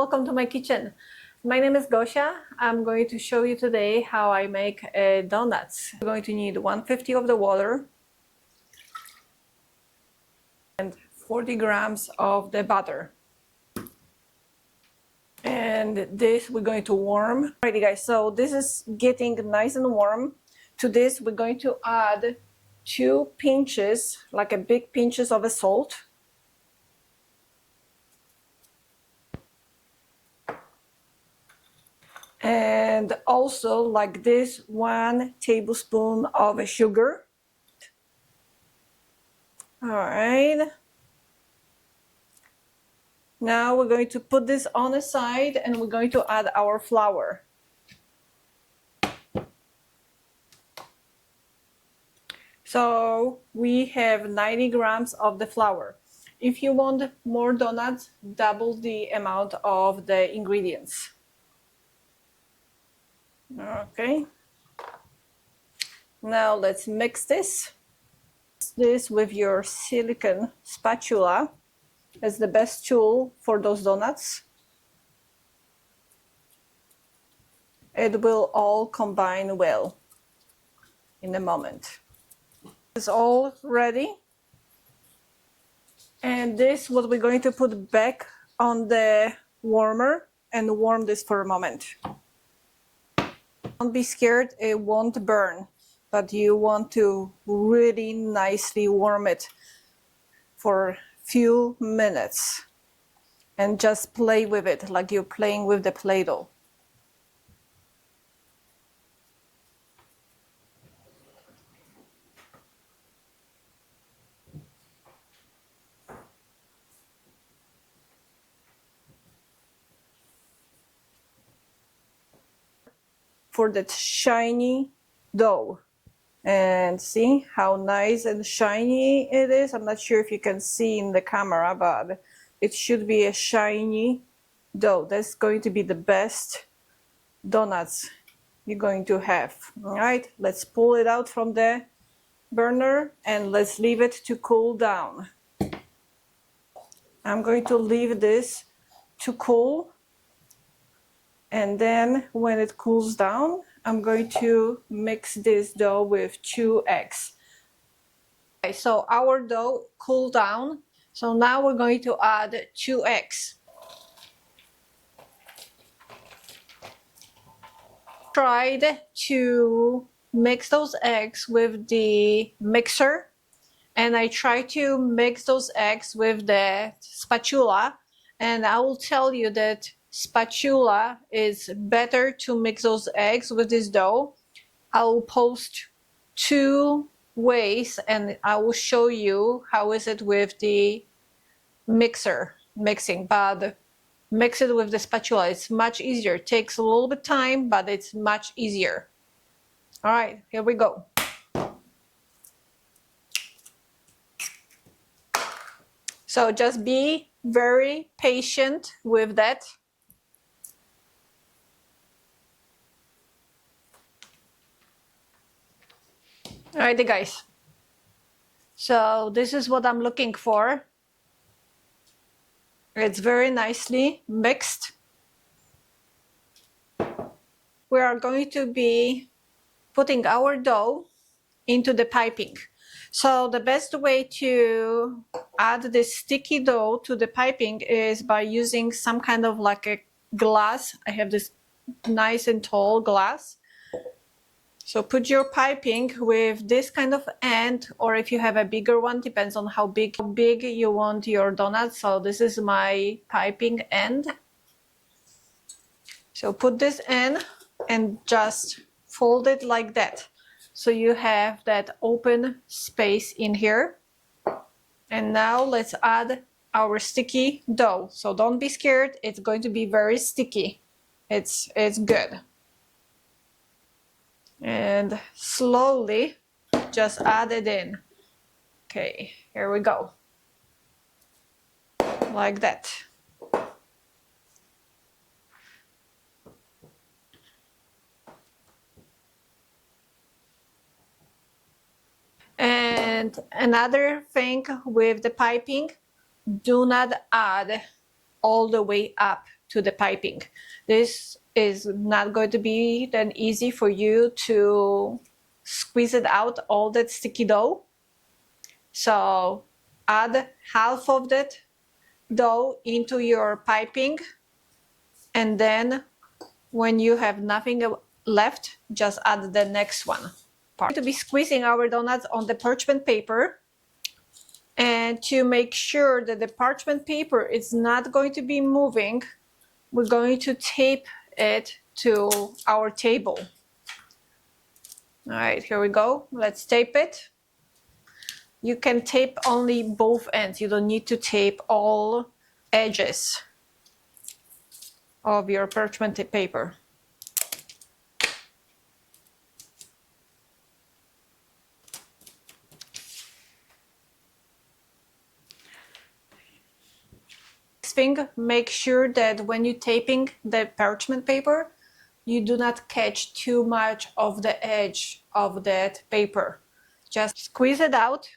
welcome to my kitchen. My name is Gosia. I'm going to show you today how I make donuts. You're going to need 150 of the water and 40 grams of the butter. And this we're going to warm. Alrighty guys, so this is getting nice and warm. To this we're going to add 2 pinches, like a big pinches of salt. And also like this 1 tablespoon of sugar. All right. Now we're going to put this on the side and we're going to add our flour. So we have 90 grams of the flour. If you want more donuts, double the amount of the ingredients. Okay. Now let's mix this. This with your silicone spatula. It's the best tool for those donuts. It will all combine well in a moment. It's all ready. And this what we're going to put back on the warmer and warm this for a moment. Don't be scared, it won't burn, but you want to really nicely warm it for a few minutes and just play with it like you're playing with the Play-Doh. For that shiny dough. And see how nice and shiny it is. I'm not sure if you can see in the camera, but it should be a shiny dough. That's going to be the best donuts you're going to have. All right, let's pull it out from the burner and let's leave it to cool down. I'm going to leave this to cool. And then when it cools down, I'm going to mix this dough with 2 eggs. Okay, so our dough cooled down. So now we're going to add 2 eggs. Tried to mix those eggs with the mixer. And I try to mix those eggs with the spatula. And I will tell you that spatula is better to mix those eggs with this dough. I will post 2 ways and I will show you how is it with the mixing, but mix it with the spatula. It's much easier. It takes a little bit of time, but it's much easier. All right, here we go. So just be very patient with that. Alrighty guys, so this is what I'm looking for. It's very nicely mixed. We are going to be putting our dough into the piping. So the best way to add this sticky dough to the piping is by using some kind of like a glass. I have this nice and tall glass. So put your piping with this kind of end, or if you have a bigger one, depends on how big you want your donut. So this is my piping end. So put this in and just fold it like that. So you have that open space in here. And now let's add our sticky dough. So don't be scared, it's going to be very sticky. It's good. And slowly just add it in. Okay, here we go. Like that. And another thing with the piping, do not add all the way up to the piping. This is not going to be then easy for you to squeeze it out, all that sticky dough. So add half of that dough into your piping, and then when you have nothing left, just add the next one. We're going to be squeezing our donuts on the parchment paper, and to make sure that the parchment paper is not going to be moving, we're going to tape it to our table. All right, here we go. Let's tape it. You can tape only both ends. You don't need to tape all edges of your parchment paper. Next thing, make sure that when you're taping the parchment paper, you do not catch too much of the edge of that paper. Just squeeze it out,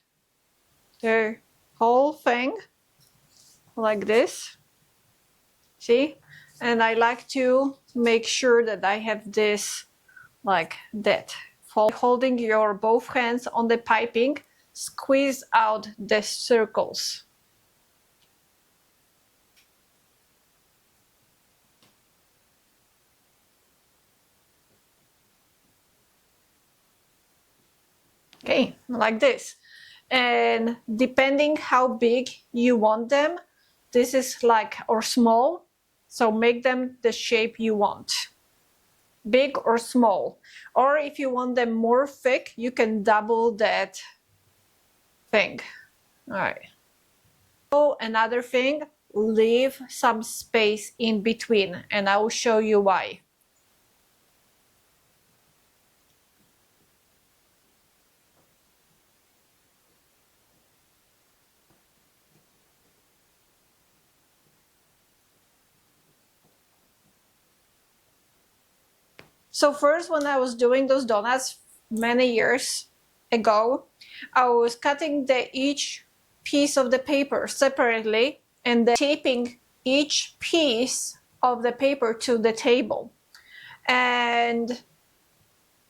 the whole thing, like this. See? And I like to make sure that I have this like that. Holding your both hands on the piping, squeeze out the circles. Okay, like this. And depending how big you want them, this is like, or small, so make them the shape you want, big or small. Or if you want them more thick, you can double that thing. All right. So another thing, leave some space in between, and I will show you why. So first, when I was doing those donuts many years ago, I was cutting each piece of the paper separately and then taping each piece of the paper to the table. And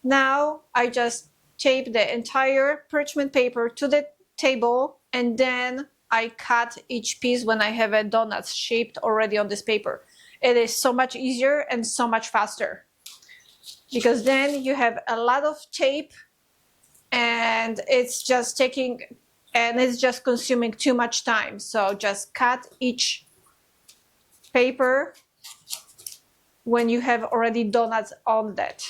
now I just tape the entire parchment paper to the table, and then I cut each piece when I have a donut shaped already on this paper. It is so much easier and so much faster, because then you have a lot of tape and it's just consuming too much time. So just cut each paper when you have already donuts on that.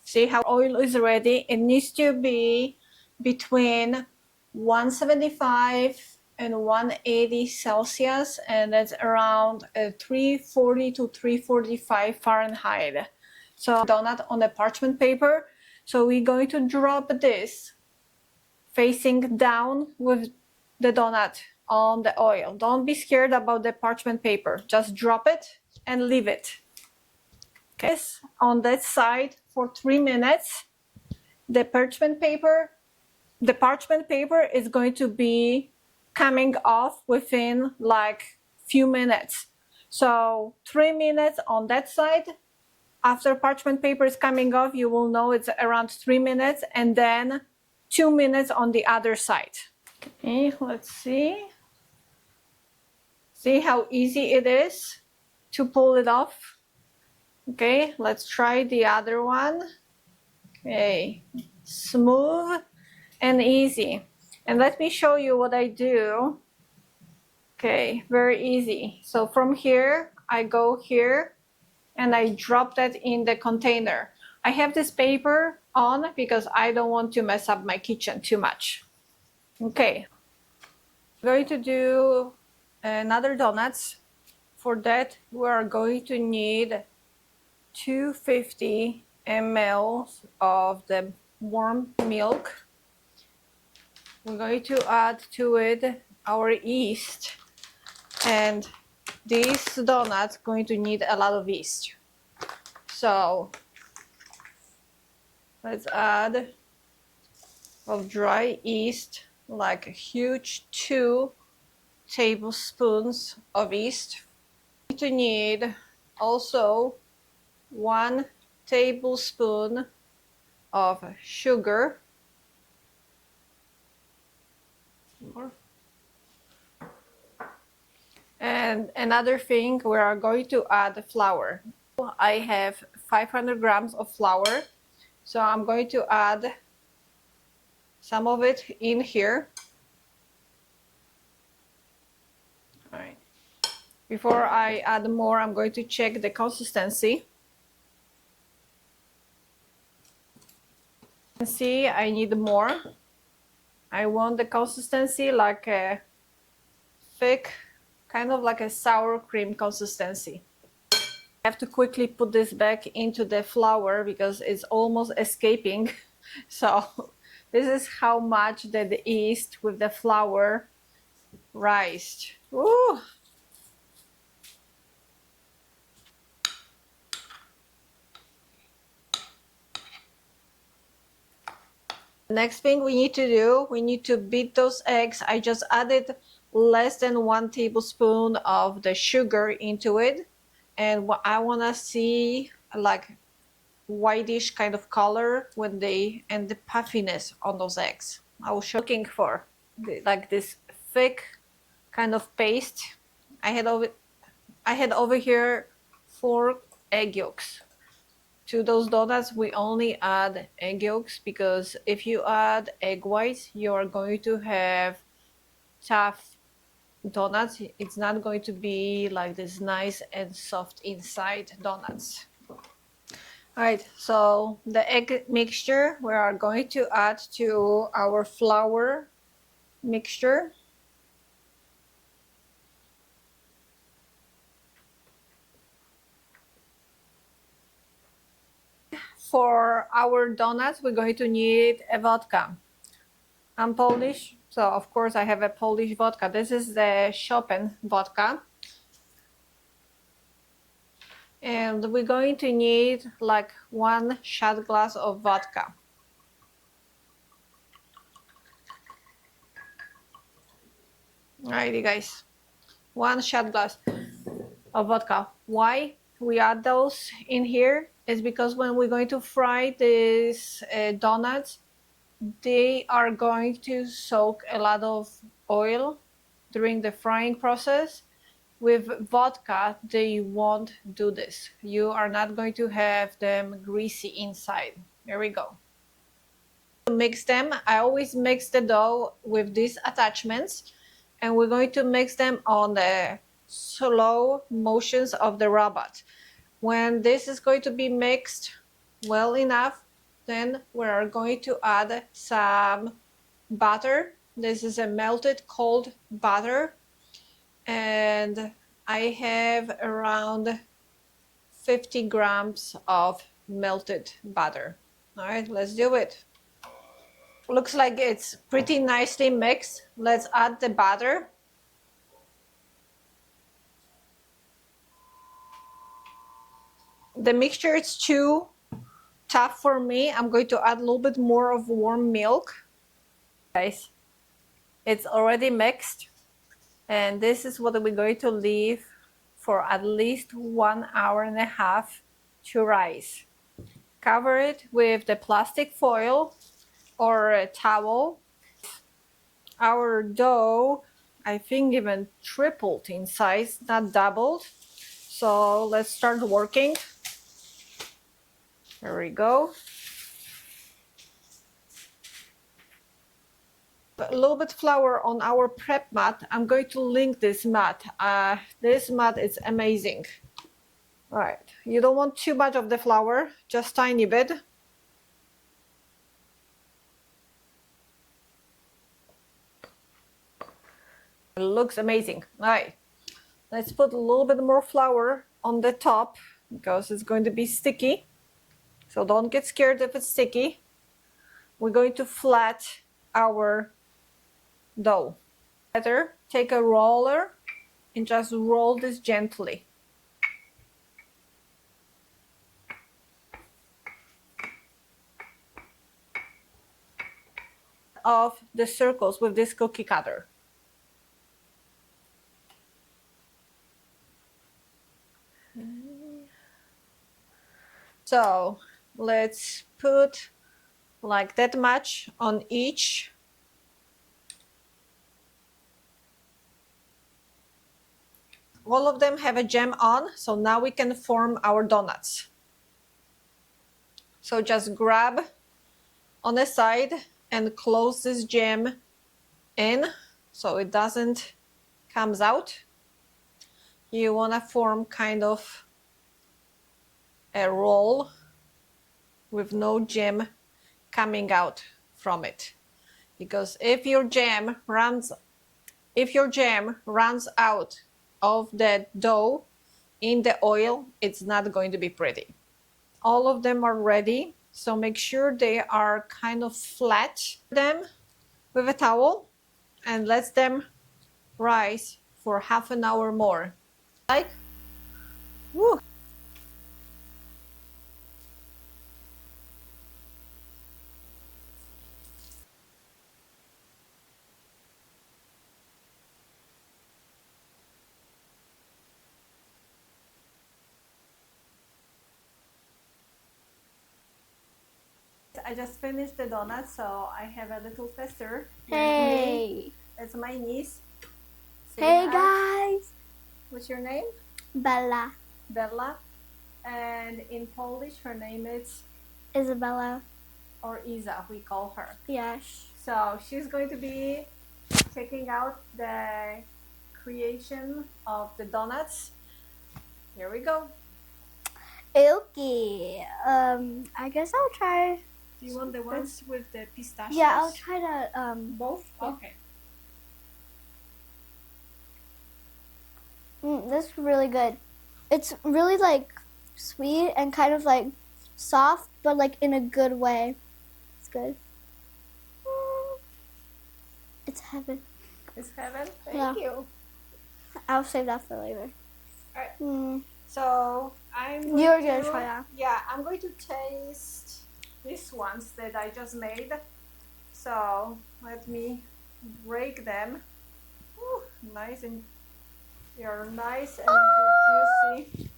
See how oil is ready? It needs to be between 175 and 180 Celsius, and that's around 340 to 345 Fahrenheit. So donut on the parchment paper. So we're going to drop this facing down with the donut on the oil. Don't be scared about the parchment paper. Just drop it and leave it. Okay, on that side for 3 minutes. The parchment paper is going to be coming off within like few minutes. So 3 minutes on that side. After parchment paper is coming off, you will know it's around 3 minutes, and then 2 minutes on the other side. Okay, let's see. See how easy it is to pull it off? Okay, let's try the other one. Okay, smooth and easy. And let me show you what I do. Okay, very easy. So from here, I go here and I drop that in the container. I have this paper on because I don't want to mess up my kitchen too much. Okay, I'm going to do another donuts. For that, we are going to need 250 ml of the warm milk. We're going to add to it our yeast, and this donut's going to need a lot of yeast. So let's add of dry yeast, like a huge 2 tablespoons of yeast. You need also 1 tablespoon of sugar. And another thing, we are going to add flour. I have 500 grams of flour, so I'm going to add some of it in here. All right. Before I add more, I'm going to check the consistency. See, I need more. I want the consistency like a thick, kind of like a sour cream consistency. I have to quickly put this back into the flour because it's almost escaping. So this is how much that the yeast with the flour rised. Ooh. Next thing we need to do, we need to beat those eggs. I just added less than 1 tablespoon of the sugar into it. And what I want to see like whitish kind of color when they, and the puffiness on those eggs. I was looking for like this thick kind of paste. I had over here 4 egg yolks. To those donuts, we only add egg yolks because if you add egg whites, you are going to have tough donuts. It's not going to be like this nice and soft inside donuts. All right, so the egg mixture we are going to add to our flour mixture. For our donuts, we're going to need a vodka. I'm Polish, so of course I have a Polish vodka. This is the Chopin vodka. And we're going to need like 1 shot glass of vodka. Alrighty guys, 1 shot glass of vodka. Why we add those in here is because when we're going to fry these donuts, they are going to soak a lot of oil during the frying process. With vodka, they won't do this. You are not going to have them greasy inside. There we go. To mix them, I always mix the dough with these attachments, and we're going to mix them on the slow motions of the robot. When this is going to be mixed well enough, then we are going to add some butter. This is a melted cold butter, and I have around 50 grams of melted butter. All right, let's do it. Looks like it's pretty nicely mixed. Let's add the butter. The mixture is too tough for me. I'm going to add a little bit more of warm milk. Guys, it's already mixed, and this is what we're going to leave for at least 1.5 hours to rise. Cover it with the plastic foil or a towel. Our dough, I think, even tripled in size, not doubled. So let's start working. There we go. A little bit flour on our prep mat. I'm going to link this mat. This mat is amazing. All right, you don't want too much of the flour, just tiny bit. It looks amazing. All right, let's put a little bit more flour on the top because it's going to be sticky. So don't get scared if it's sticky. We're going to flat our dough. Better take a roller and just roll this gently. Of the circles with this cookie cutter. So let's put like that much on each. All of them have a jam on, so now we can form our donuts. So just grab on the side and close this jam in so it doesn't comes out. You want to form kind of a roll with no jam coming out from it, because if your jam runs out of the dough in the oil, it's not going to be pretty. All of them are ready, so make sure they are kind of flat. Them with a towel and let them rise for half an hour more. Like, woo. I just finished the donut, so I have a little tester. Hey! It's my niece. Say Hey hi. guys! What's your name? Bella. Bella. And in Polish, her name is Isabella. or Isa, we call her. Yes. So she's going to be checking out the creation of the donuts. Here we go. Okay. I guess I'll try. Do you want the ones with the pistachios? Yeah, I'll try to, Both? Okay. This is really good. It's really like sweet and kind of like soft, but like in a good way. It's good. It's heaven. It's heaven? Yeah. Thank you. I'll save that for later. Alright. So You're gonna try that. Yeah, I'm going to taste these ones that I just made. So let me break them. Ooh, nice, and they're nice and juicy.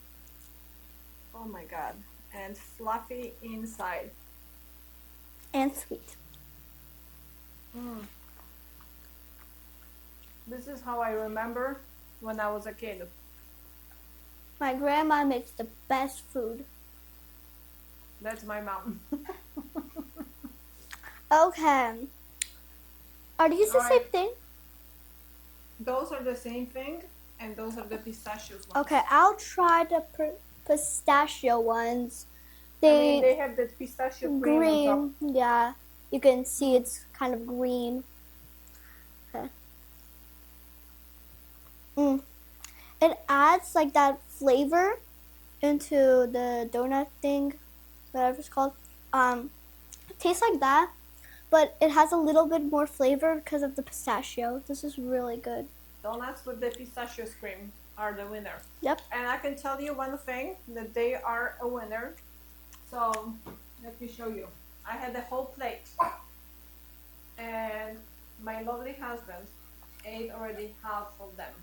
Oh my god. And fluffy inside. And sweet. This is how I remember when I was a kid. My grandma makes the best food. That's my mom. Okay. Are these the same thing? Those are the same thing, and those are the pistachios ones. Okay, I'll try the pistachio ones. They have the pistachio cream green. on top. Yeah, you can see it's kind of green. Okay. It adds like that flavor into the donut thing, whatever it's called. It tastes like that, but it has a little bit more flavor because of the pistachio. This is really good. Donuts with the pistachio cream are the winner. Yep. And I can tell you one thing, that they are a winner. So let me show you. I had the whole plate, and my lovely husband ate already half of them.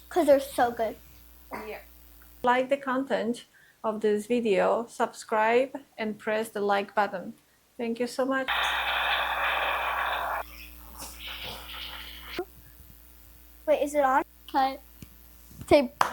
Because they're so good. Yeah. Like the content of this video, subscribe and press the like button. Thank you so much. Wait, is it on? Okay. Tape.